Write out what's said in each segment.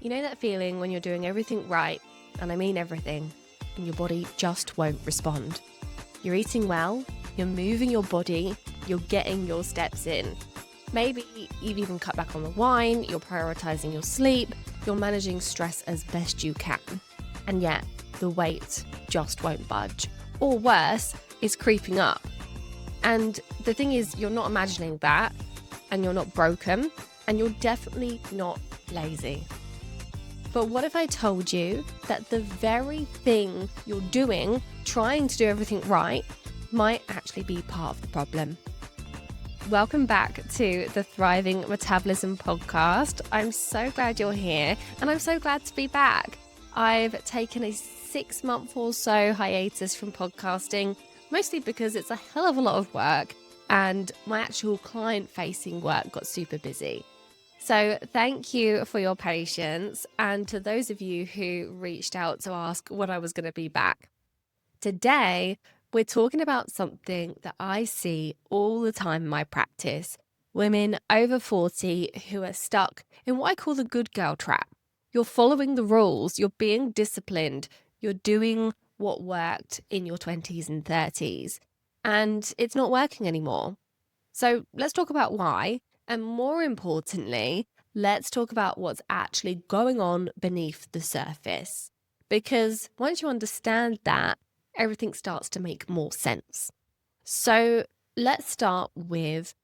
You know that feeling when you're doing everything right, and I mean everything, and your body just won't respond? You're eating well, you're moving your body, you're getting your steps in. Maybe you've even cut back on the wine, you're prioritizing your sleep, you're managing stress as best you can. And yet, the weight just won't budge. Or worse, it's creeping up. And the thing is, you're not imagining that, and you're not broken, and you're definitely not lazy. But what if I told you that the very thing you're doing, trying to do everything right, might actually be part of the problem? Welcome back to the Thriving Metabolism Podcast. I'm so glad you're here, and I'm so glad to be back. I've taken a 6-month or so hiatus from podcasting, mostly because it's a hell of a lot of work, and my actual client-facing work got super busy. So thank you for your patience, and to those of you who reached out to ask when I was going to be back. Today, we're talking about something that I see all the time in my practice. Women over 40 who are stuck in what I call the good girl trap. You're following the rules, you're being disciplined, you're doing what worked in your 20s and 30s, and it's not working anymore. So let's talk about why. And more importantly, let's talk about what's actually going on beneath the surface. Because once you understand that, everything starts to make more sense. So let's start with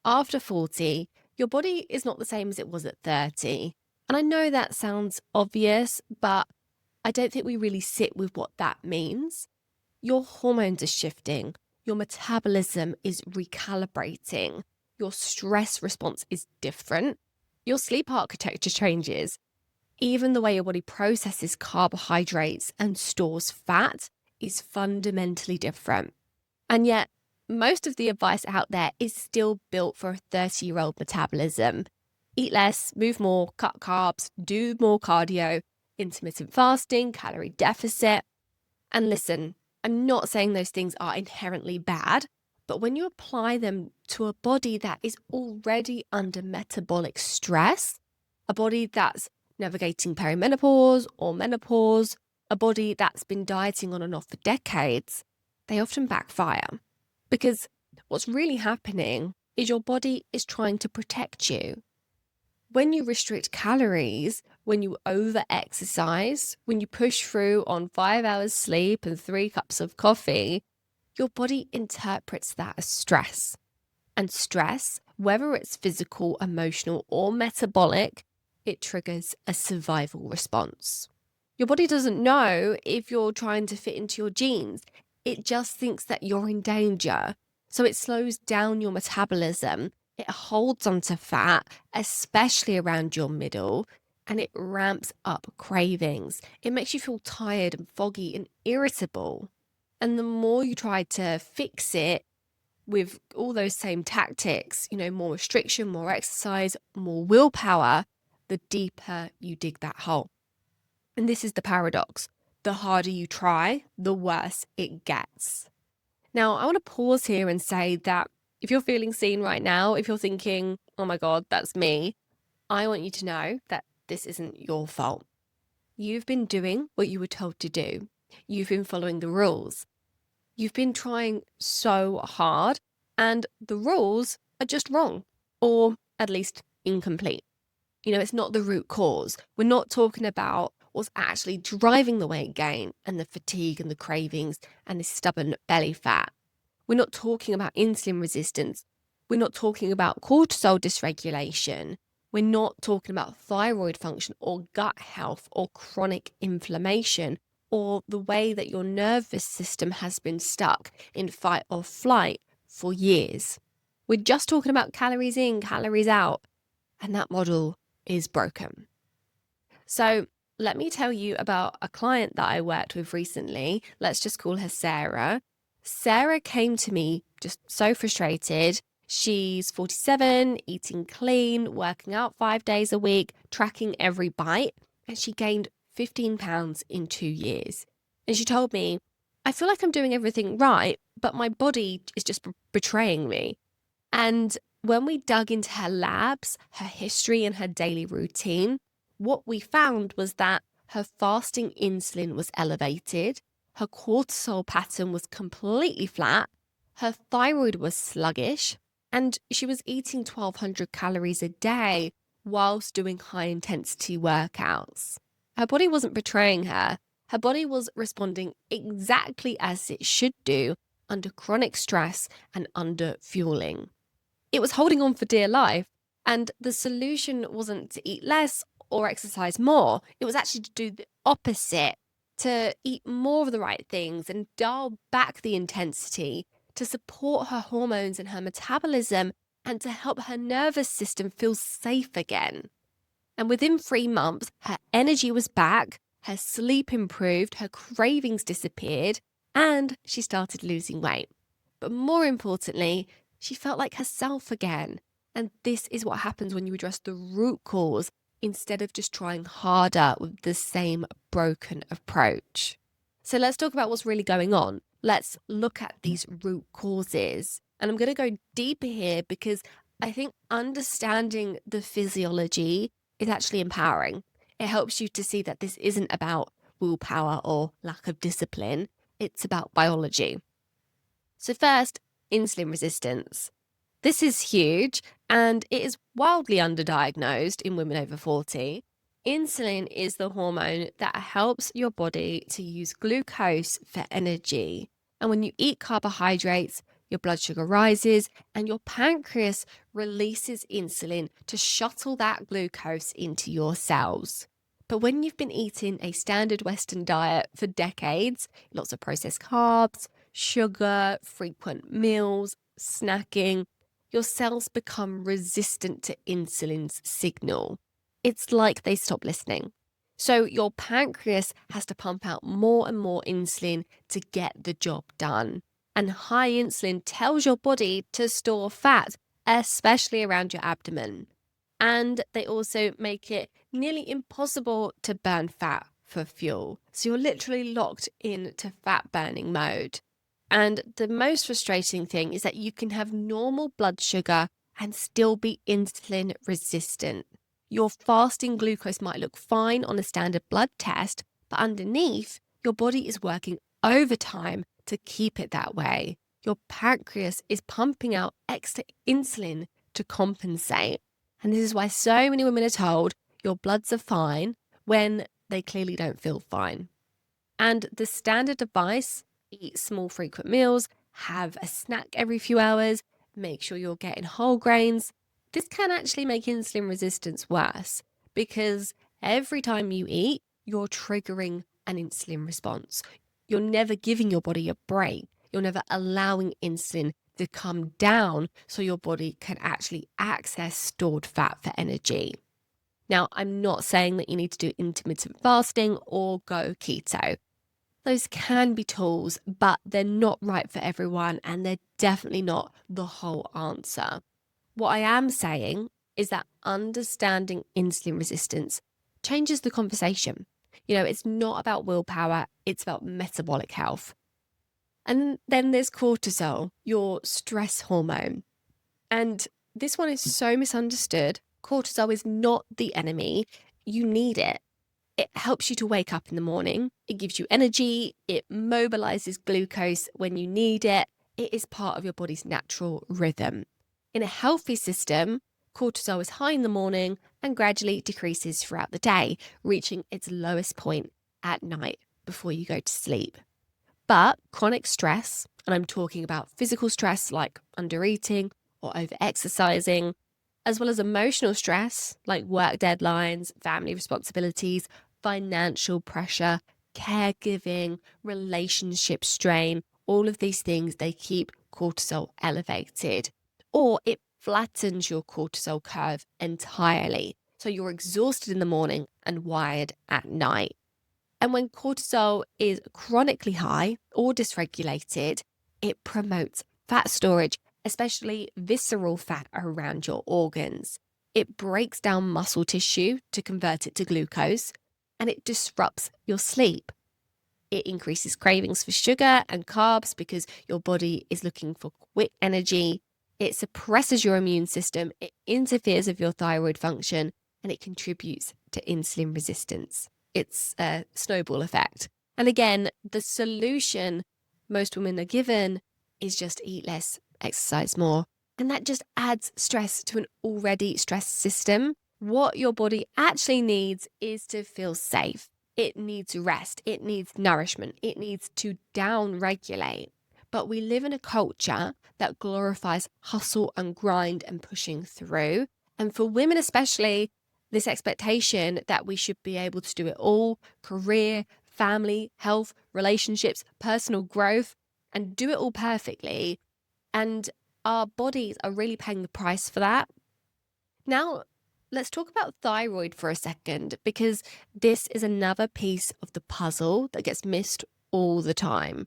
after 40, your body is not the same as it was at 30. And I know that sounds obvious, but I don't think we really sit with what that means. Your hormones are shifting. Your metabolism is recalibrating. Your stress response is different. Your sleep architecture changes. Even the way your body processes carbohydrates and stores fat is fundamentally different. And yet, most of the advice out there is still built for a 30-year-old metabolism. Eat less, move more, cut carbs, do more cardio, intermittent fasting, calorie deficit. And listen, I'm not saying those things are inherently bad, but when you apply them to a body that is already under metabolic stress, a body that's navigating perimenopause or menopause, a body that's been dieting on and off for decades, they often backfire. Because what's really happening is your body is trying to protect you. When you restrict calories, when you over-exercise, when you push through on 5 hours sleep and 3 cups of coffee, your body interprets that as stress. And stress, whether it's physical, emotional, or metabolic, it triggers a survival response. Your body doesn't know if you're trying to fit into your jeans. It just thinks that you're in danger. So it slows down your metabolism. It holds onto fat, especially around your middle, and it ramps up cravings. It makes you feel tired and foggy and irritable. And the more you try to fix it with all those same tactics, more restriction, more exercise, more willpower, the deeper you dig that hole. And this is the paradox. The harder you try, the worse it gets. Now, I want to pause here and say that if you're feeling seen right now, if you're thinking, oh my God, that's me, I want you to know that this isn't your fault. You've been doing what you were told to do. You've been following the rules. You've been trying so hard, and the rules are just wrong, or at least incomplete. It's not the root cause. We're not talking about what's actually driving the weight gain and the fatigue and the cravings and the stubborn belly fat. We're not talking about insulin resistance. We're not talking about cortisol dysregulation. We're not talking about thyroid function or gut health or chronic inflammation or the way that your nervous system has been stuck in fight or flight for years. We're just talking about calories in, calories out, and that model is broken. So let me tell you about a client that I worked with recently. Let's just call her Sarah. Sarah came to me just so frustrated. She's 47, eating clean, working out 5 days a week, tracking every bite, and she gained 15 pounds in 2 years. And she told me, I feel like I'm doing everything right, but my body is just betraying me. And when we dug into her labs, her history, and her daily routine, what we found was that her fasting insulin was elevated, her cortisol pattern was completely flat, her thyroid was sluggish, and she was eating 1,200 calories a day whilst doing high intensity workouts. Her body wasn't betraying her. Her body was responding exactly as it should do under chronic stress and under fueling. It was holding on for dear life, and the solution wasn't to eat less or exercise more. It was actually to do the opposite, to eat more of the right things and dial back the intensity to support her hormones and her metabolism and to help her nervous system feel safe again. And within 3 months, her energy was back, her sleep improved, her cravings disappeared, and she started losing weight. But more importantly, she felt like herself again. And this is what happens when you address the root cause instead of just trying harder with the same broken approach. So let's talk about what's really going on. Let's look at these root causes. And I'm going to go deeper here because I think understanding the physiology is actually empowering. It helps you to see that this isn't about willpower or lack of discipline. It's about biology. So first, insulin resistance. This is huge and it is wildly underdiagnosed in women over 40. Insulin is the hormone that helps your body to use glucose for energy. And when you eat carbohydrates, your blood sugar rises and your pancreas releases insulin to shuttle that glucose into your cells. But when you've been eating a standard Western diet for decades, lots of processed carbs, sugar, frequent meals, snacking, your cells become resistant to insulin's signal. It's like they stop listening. So your pancreas has to pump out more and more insulin to get the job done. And high insulin tells your body to store fat, especially around your abdomen. And they also make it nearly impossible to burn fat for fuel. So you're literally locked into fat burning mode. And the most frustrating thing is that you can have normal blood sugar and still be insulin resistant. Your fasting glucose might look fine on a standard blood test, but underneath, your body is working overtime to keep it that way. Your pancreas is pumping out extra insulin to compensate. And this is why so many women are told your bloods are fine when they clearly don't feel fine. And the standard advice: eat small frequent meals, have a snack every few hours, make sure you're getting whole grains. This can actually make insulin resistance worse because every time you eat, you're triggering an insulin response. You're never giving your body a break. You're never allowing insulin to come down so your body can actually access stored fat for energy. Now, I'm not saying that you need to do intermittent fasting or go keto. Those can be tools, but they're not right for everyone and they're definitely not the whole answer. What I am saying is that understanding insulin resistance changes the conversation. It's not about willpower, it's about metabolic health. And then there's cortisol, your stress hormone. And this one is so misunderstood. Cortisol is not the enemy. You need it. It helps you to wake up in the morning. It gives you energy. It mobilizes glucose when you need it. It is part of your body's natural rhythm. In a healthy system, cortisol is high in the morning and gradually decreases throughout the day, reaching its lowest point at night before you go to sleep. But chronic stress, and I'm talking about physical stress like undereating or over-exercising, as well as emotional stress like work deadlines, family responsibilities, financial pressure, caregiving, relationship strain, all of these things, they keep cortisol elevated. Or it flattens your cortisol curve entirely. So you're exhausted in the morning and wired at night. And when cortisol is chronically high or dysregulated, it promotes fat storage, especially visceral fat around your organs. It breaks down muscle tissue to convert it to glucose, and it disrupts your sleep. It increases cravings for sugar and carbs because your body is looking for quick energy. It suppresses your immune system. It interferes with your thyroid function. and it contributes to insulin resistance. It's a snowball effect. And again, the solution most women are given is just eat less, exercise more. And that just adds stress to an already stressed system. What your body actually needs is to feel safe. It needs rest. It needs nourishment. It needs to down-regulate. But we live in a culture that glorifies hustle and grind and pushing through. And for women especially, this expectation that we should be able to do it all, career, family, health, relationships, personal growth, and do it all perfectly. And our bodies are really paying the price for that. Now, let's talk about thyroid for a second, because this is another piece of the puzzle that gets missed all the time.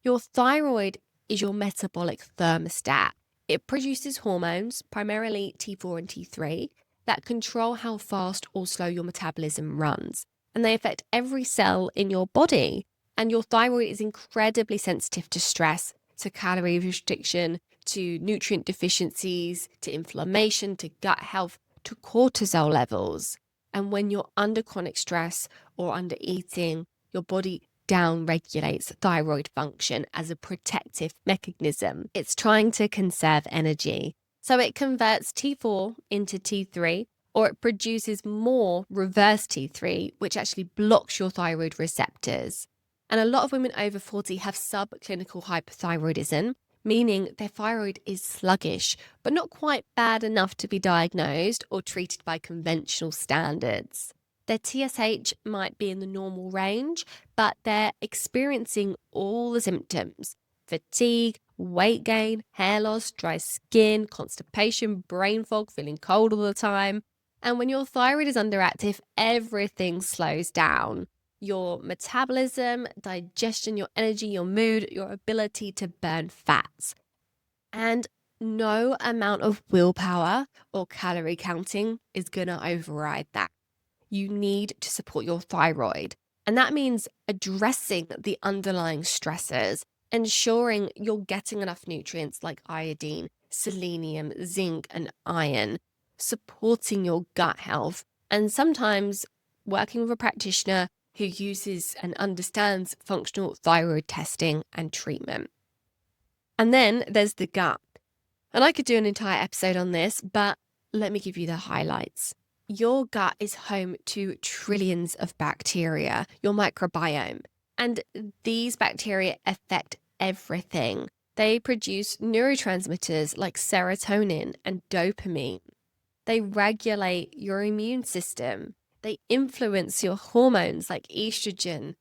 Your thyroid is your metabolic thermostat. It produces hormones, primarily T4 and T3, that control how fast or slow your metabolism runs. And they affect every cell in your body. And your thyroid is incredibly sensitive to stress, to calorie restriction, to nutrient deficiencies, to inflammation, to gut health, to cortisol levels. And when you're under chronic stress or under eating, your body down-regulates thyroid function as a protective mechanism. It's trying to conserve energy. So it converts T4 into T3, or it produces more reverse T3, which actually blocks your thyroid receptors. And a lot of women over 40 have subclinical hypothyroidism, meaning their thyroid is sluggish, but not quite bad enough to be diagnosed or treated by conventional standards. Their TSH might be in the normal range, but they're experiencing all the symptoms: fatigue, weight gain, hair loss, dry skin, constipation, brain fog, feeling cold all the time. And when your thyroid is underactive, everything slows down. Your metabolism, digestion, your energy, your mood, your ability to burn fats. And no amount of willpower or calorie counting is going to override that. You need to support your thyroid. And that means addressing the underlying stressors, ensuring you're getting enough nutrients like iodine, selenium, zinc, and iron, supporting your gut health, and sometimes working with a practitioner who uses and understands functional thyroid testing and treatment. And then there's the gut. And I could do an entire episode on this, but let me give you the highlights. Your gut is home to trillions of bacteria, your microbiome. And these bacteria affect everything. They produce neurotransmitters like serotonin and dopamine. They regulate your immune system. They influence your hormones like estrogen,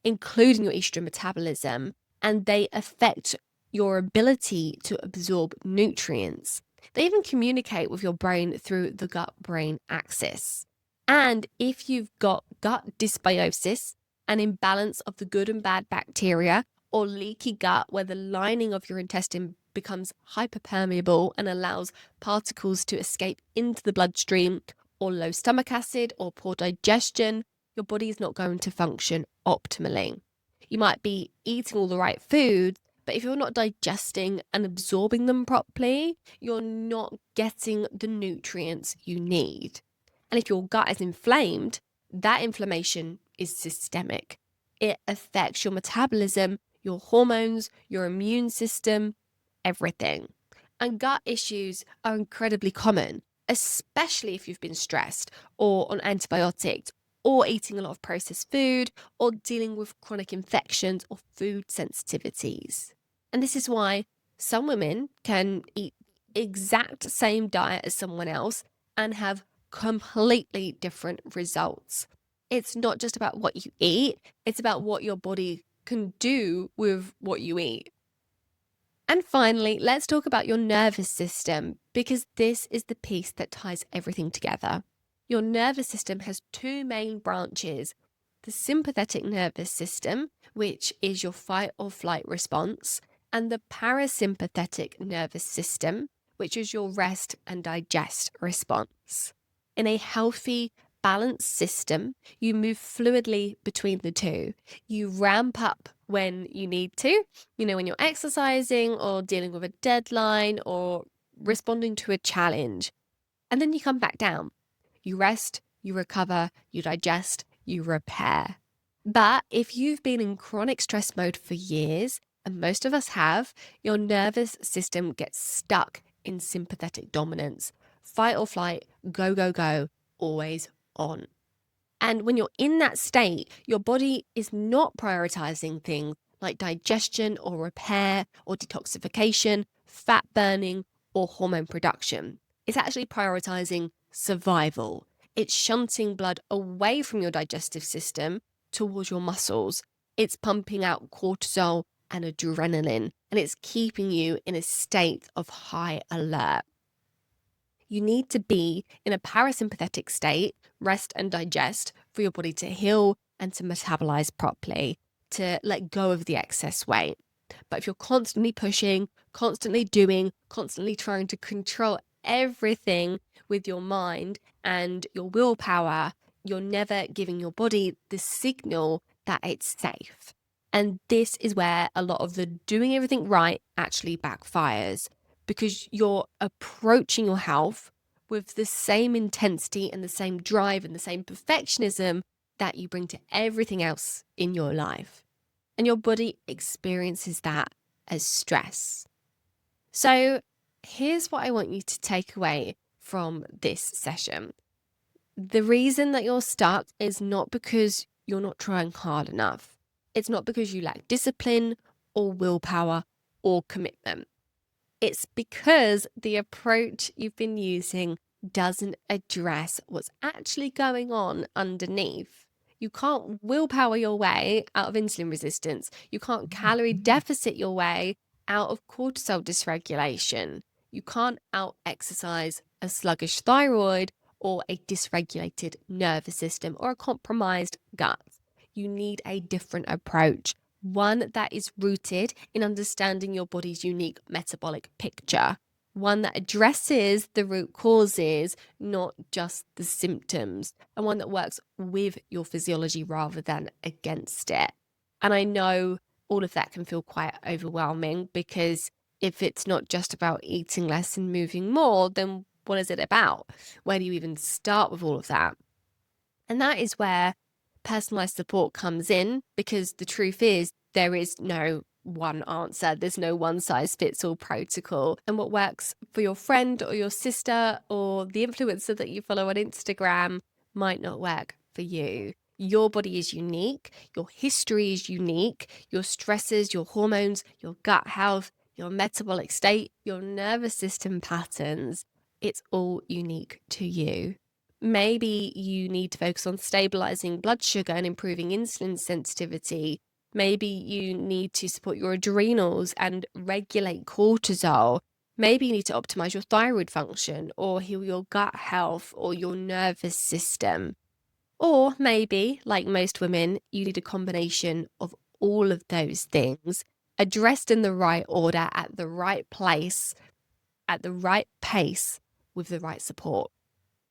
including your estrogen metabolism, and they affect your ability to absorb nutrients. They even communicate with your brain through the gut-brain axis. And if you've got gut dysbiosis, an imbalance of the good and bad bacteria, or leaky gut where the lining of your intestine becomes hyperpermeable and allows particles to escape into the bloodstream, or low stomach acid or poor digestion, your body is not going to function optimally. You might be eating all the right foods, but if you're not digesting and absorbing them properly, you're not getting the nutrients you need. And if your gut is inflamed, that inflammation is systemic. It affects your metabolism, your hormones, your immune system, everything. And gut issues are incredibly common, especially if you've been stressed or on antibiotics, or eating a lot of processed food, or dealing with chronic infections or food sensitivities. And this is why some women can eat the exact same diet as someone else and have completely different results. It's not just about what you eat, it's about what your body can do with what you eat. And finally, let's talk about your nervous system, because this is the piece that ties everything together. Your nervous system has two main branches: the sympathetic nervous system, which is your fight or flight response, and the parasympathetic nervous system, which is your rest and digest response. In a healthy, balanced system, you move fluidly between the two. You ramp up when you need to, when you're exercising or dealing with a deadline or responding to a challenge. And then you come back down. You rest, you recover, you digest, you repair. But if you've been in chronic stress mode for years, and most of us have, your nervous system gets stuck in sympathetic dominance. Fight or flight, go, go, go, always on. And when you're in that state, your body is not prioritizing things like digestion or repair or detoxification, fat burning, or hormone production. It's actually prioritizing survival. It's shunting blood away from your digestive system towards your muscles. It's pumping out cortisol and adrenaline, and it's keeping you in a state of high alert. You need to be in a parasympathetic state, rest and digest, for your body to heal and to metabolize properly, to let go of the excess weight. But if you're constantly pushing, constantly doing, constantly trying to control everything with your mind and your willpower, you're never giving your body the signal that it's safe. And this is where a lot of the doing everything right actually backfires, because you're approaching your health with the same intensity and the same drive and the same perfectionism that you bring to everything else in your life. And your body experiences that as stress. So here's what I want you to take away from this session. The reason that you're stuck is not because you're not trying hard enough. It's not because you lack discipline or willpower or commitment. It's because the approach you've been using doesn't address what's actually going on underneath. You can't willpower your way out of insulin resistance. You can't calorie deficit your way out of cortisol dysregulation. You can't out-exercise a sluggish thyroid or a dysregulated nervous system or a compromised gut. You need a different approach, one that is rooted in understanding your body's unique metabolic picture, one that addresses the root causes, not just the symptoms, and one that works with your physiology rather than against it. And I know all of that can feel quite overwhelming, because if it's not just about eating less and moving more, then what is it about? Where do you even start with all of that? And that is where personalized support comes in, because the truth is there is no one answer. There's no one size fits all protocol. And what works for your friend or your sister or the influencer that you follow on Instagram might not work for you. Your body is unique. Your history is unique. Your stresses, your hormones, your gut health, your metabolic state, your nervous system patterns, it's all unique to you. Maybe you need to focus on stabilizing blood sugar and improving insulin sensitivity. Maybe you need to support your adrenals and regulate cortisol. Maybe you need to optimize your thyroid function or heal your gut health or your nervous system. Or maybe, like most women, you need a combination of all of those things, addressed in the right order, at the right place, at the right pace, with the right support.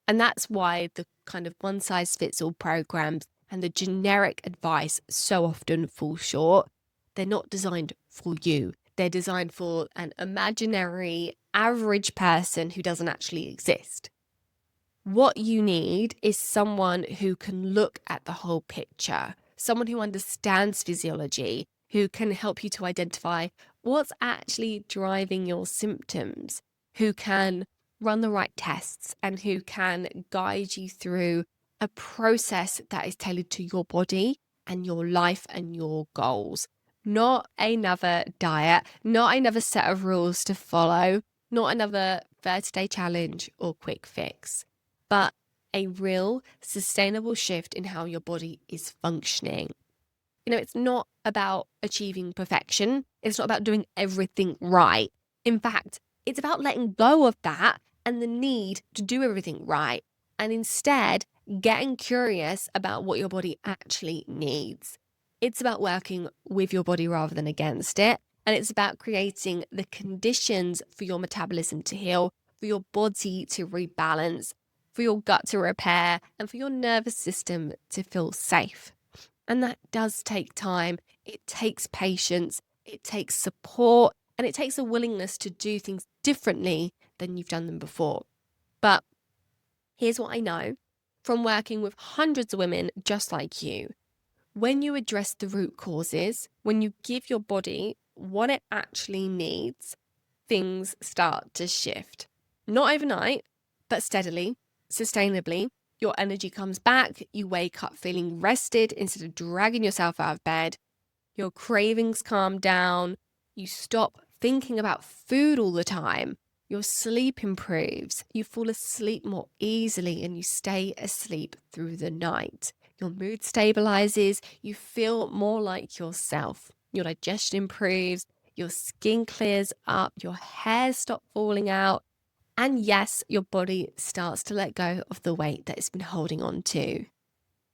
And that's why the kind of one-size-fits-all programs and the generic advice so often fall short. They're not designed for you. They're designed for an imaginary average person who doesn't actually exist. What you need is someone who can look at the whole picture, someone who understands physiology, who can help you to identify what's actually driving your symptoms, who can run the right tests, and who can guide you through a process that is tailored to your body and your life and your goals. Not another diet, not another set of rules to follow, not another 30-day challenge or quick fix, but a real sustainable shift in how your body is functioning. It's not about achieving perfection. It's not about doing everything right. In fact, it's about letting go of that and the need to do everything right, and instead getting curious about what your body actually needs. It's about working with your body rather than against it. And it's about creating the conditions for your metabolism to heal, for your body to rebalance, for your gut to repair, and for your nervous system to feel safe. And that does take time. It takes patience. It takes support. And it takes a willingness to do things differently than you've done them before. But here's what I know. from working with hundreds of women just like you. When you address the root causes, when you give your body what it actually needs, things start to shift. Not overnight, but steadily, sustainably. Your energy comes back, you wake up feeling rested instead of dragging yourself out of bed. Your cravings calm down, you stop thinking about food all the time. Your sleep improves, you fall asleep more easily, and you stay asleep through the night. Your mood stabilizes, you feel more like yourself. Your digestion improves, your skin clears up, your hair stops falling out, and yes, your body starts to let go of the weight that it's been holding on to.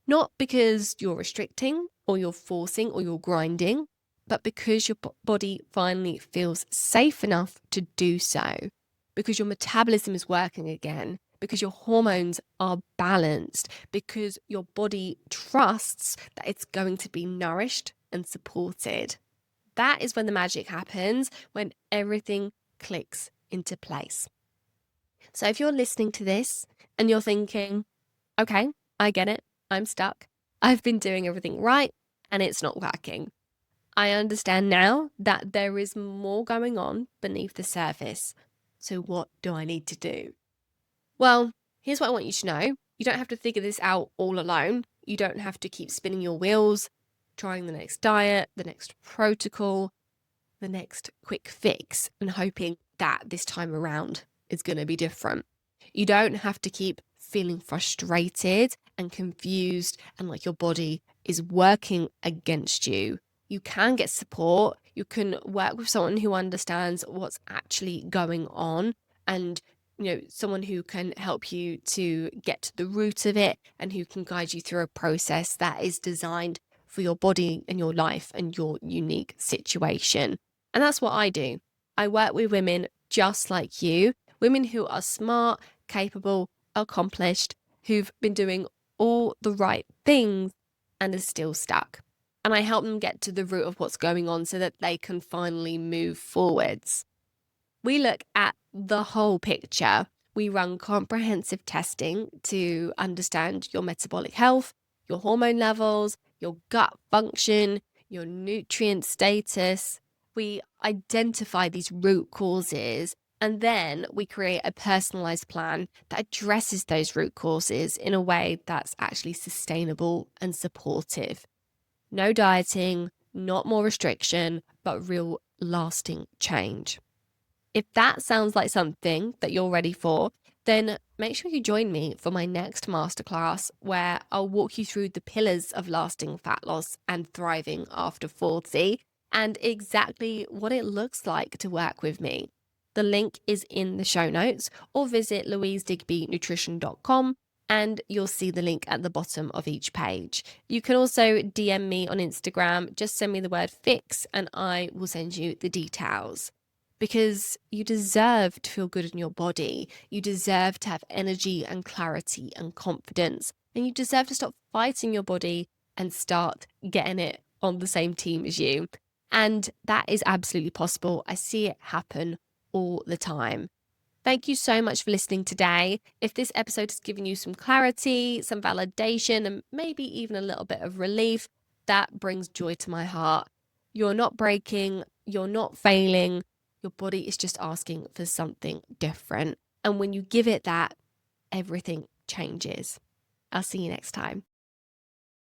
Not because you're restricting or you're forcing or you're grinding, but because your body finally feels safe enough to do so, because your metabolism is working again, because your hormones are balanced, because your body trusts that it's going to be nourished and supported. That is when the magic happens, when everything clicks into place. So if you're listening to this and you're thinking, okay, I get it, I'm stuck, I've been doing everything right and it's not working. I understand now that there is more going on beneath the surface. So what do I need to do? Well, here's what I want you to know. You don't have to figure this out all alone. You don't have to keep spinning your wheels, trying the next diet, the next protocol, the next quick fix, and hoping that this time around is going to be different. You don't have to keep feeling frustrated and confused and like your body is working against you. You can get support. You can work with someone who understands what's actually going on, and someone who can help you to get to the root of it and who can guide you through a process that is designed for your body and your life and your unique situation. And that's what I do. I work with women just like you, women who are smart, capable, accomplished, who've been doing all the right things and are still stuck. And I help them get to the root of what's going on so that they can finally move forwards. We look at the whole picture. We run comprehensive testing to understand your metabolic health, your hormone levels, your gut function, your nutrient status. We identify these root causes, and then we create a personalized plan that addresses those root causes in a way that's actually sustainable and supportive. No dieting, not more restriction, but real lasting change. If that sounds like something that you're ready for, then make sure you join me for my next masterclass, where I'll walk you through the pillars of lasting fat loss and thriving after 40 and exactly what it looks like to work with me. The link is in the show notes, or visit louisedigbynutrition.com and you'll see the link at the bottom of each page. You can also DM me on Instagram. Just send me the word fix and I will send you the details. Because you deserve to feel good in your body. You deserve to have energy and clarity and confidence. And you deserve to stop fighting your body and start getting it on the same team as you. And that is absolutely possible. I see it happen all the time. Thank you so much for listening today. If this episode has given you some clarity, some validation, and maybe even a little bit of relief, that brings joy to my heart. You're not breaking. You're not failing. Your body is just asking for something different. And when you give it that, everything changes. I'll see you next time.